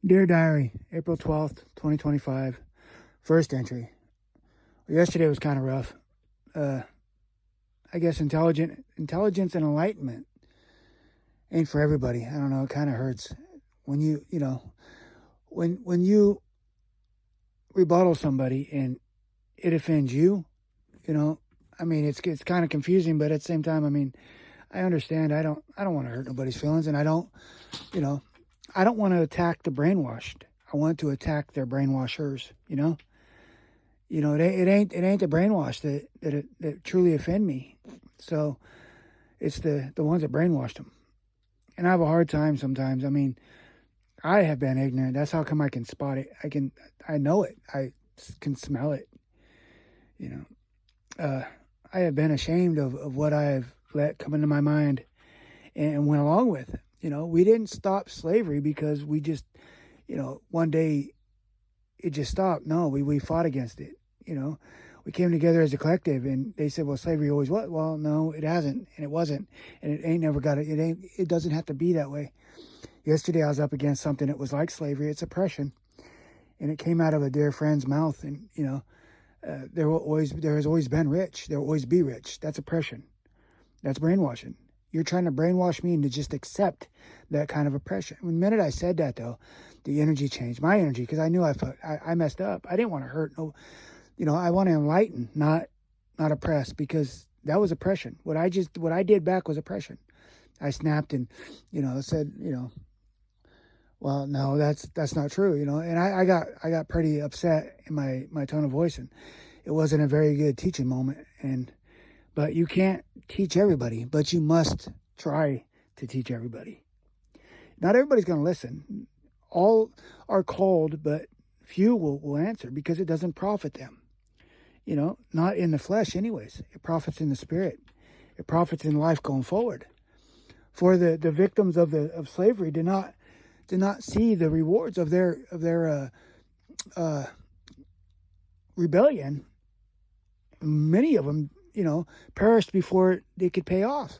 Dear Diary, April 12th, 2025. First entry. Yesterday was kind of rough. I guess intelligence and enlightenment ain't for everybody. I don't know. It kind of hurts when when you rebuttal somebody and it offends you. I mean, it's kind of confusing, but at the same time, I mean, I understand. I don't want to hurt nobody's feelings, and I don't want to attack the brainwashed. I want to attack their brainwashers. It ain't the brainwashed that truly offend me. So it's the ones that brainwashed them. And I have a hard time sometimes. I mean, I have been ignorant. That's how come I can spot it. I know it. I can smell it. I have been ashamed of what I've let come into my mind and went along with. We didn't stop slavery because we just, one day it just stopped. No, we fought against it. We came together as a collective, and they said, well, slavery always was. Well, no, it hasn't, and it wasn't, and it ain't never got it. It doesn't have to be that way. Yesterday I was up against something that was like slavery. It's oppression, and it came out of a dear friend's mouth. And there has always been rich. There will always be rich. That's oppression. That's brainwashing. You're trying to brainwash me into just accept that kind of oppression. The minute I said that, though, the energy changed. My energy, because I knew I messed up. I didn't want to hurt. No, I want to enlighten, not oppress, because that was oppression. What I did back was oppression. I snapped and, said, well, no, that's not true, and I got pretty upset in my tone of voice, and it wasn't a very good teaching moment. But you can't teach everybody, but you must try to teach everybody. Not everybody's going to listen. All are called, but few will answer because it doesn't profit them. Not in the flesh anyways. It profits in the spirit. It profits in life going forward. For the victims of slavery did not see the rewards of their rebellion. Many of them, perished before they could pay off.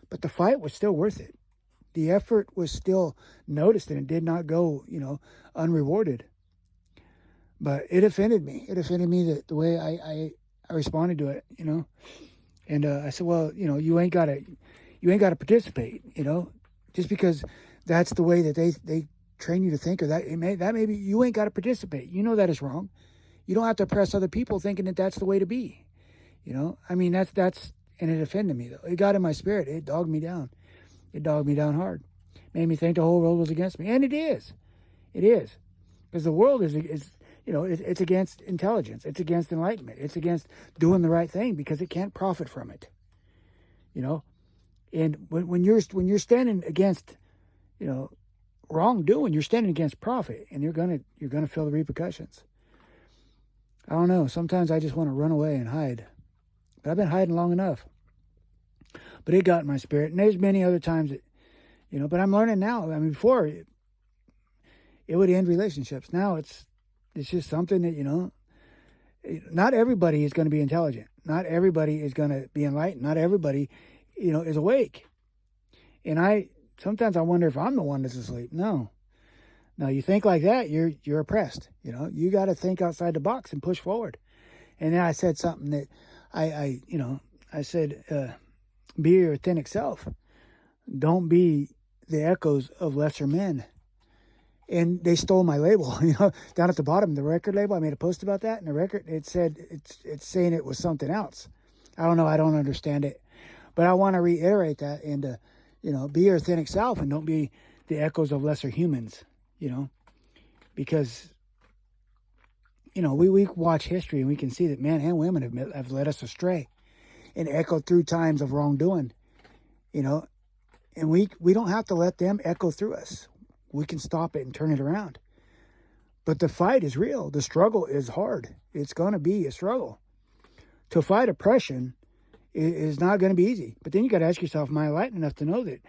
But the fight was still worth it. The effort was still noticed, and it did not go, unrewarded. But it offended me. It offended me the way I responded to it, And I said, well, you ain't got to participate, just because that's the way that they train you to think, or that maybe you ain't got to participate. That is wrong. You don't have to oppress other people thinking that that's the way to be. I mean, that's, and it offended me though. It got in my spirit. It dogged me down. It dogged me down hard. Made me think the whole world was against me. And it is. It is. Because the world is it's against intelligence. It's against enlightenment. It's against doing the right thing because it can't profit from it. And when you're standing against, wrongdoing, you're standing against profit, and you're gonna feel the repercussions. I don't know. Sometimes I just want to run away and hide. But I've been hiding long enough. But it got in my spirit. And there's many other times that, but I'm learning now. I mean, before it would end relationships. Now it's just something that, not everybody is going to be intelligent. Not everybody is going to be enlightened. Not everybody, is awake. And sometimes I wonder if I'm the one that's asleep. No, you think like that, you're oppressed. You got to think outside the box and push forward. And then I said something that I said, be your authentic self. Don't be the echoes of lesser men. And they stole my label, down at the bottom, the record label. I made a post about that, and the record, it said, it's saying it was something else. I don't know. I don't understand it, but I want to reiterate that and, be your authentic self and don't be the echoes of lesser humans, because, we watch history and we can see that men and women have led us astray and echoed through times of wrongdoing, and we don't have to let them echo through us. We can stop it and turn it around. But the fight is real. The struggle is hard. It's going to be a struggle. To fight oppression is not going to be easy. But then you got to ask yourself, am I enlightened enough to know that,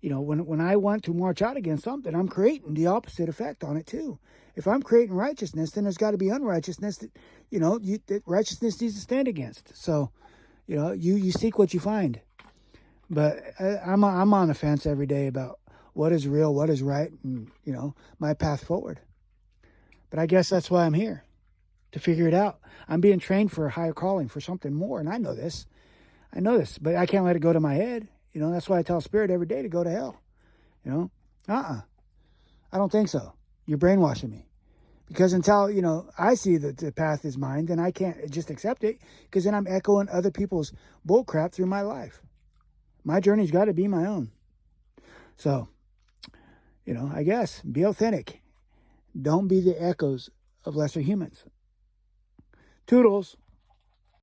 when I want to march out against something, I'm creating the opposite effect on it too. If I'm creating righteousness, then there's got to be unrighteousness that, that righteousness needs to stand against. So, you seek what you find. But I'm on the fence every day about what is real, what is right, and, my path forward. But I guess that's why I'm here, to figure it out. I'm being trained for a higher calling, for something more, and I know this. But I can't let it go to my head. That's why I tell Spirit every day to go to hell. I don't think so. You're brainwashing me. Because until, I see that the path is mine, then I can't just accept it, because then I'm echoing other people's bullcrap through my life. My journey's got to be my own. So, I guess, be authentic. Don't be the echoes of lesser humans. Toodles.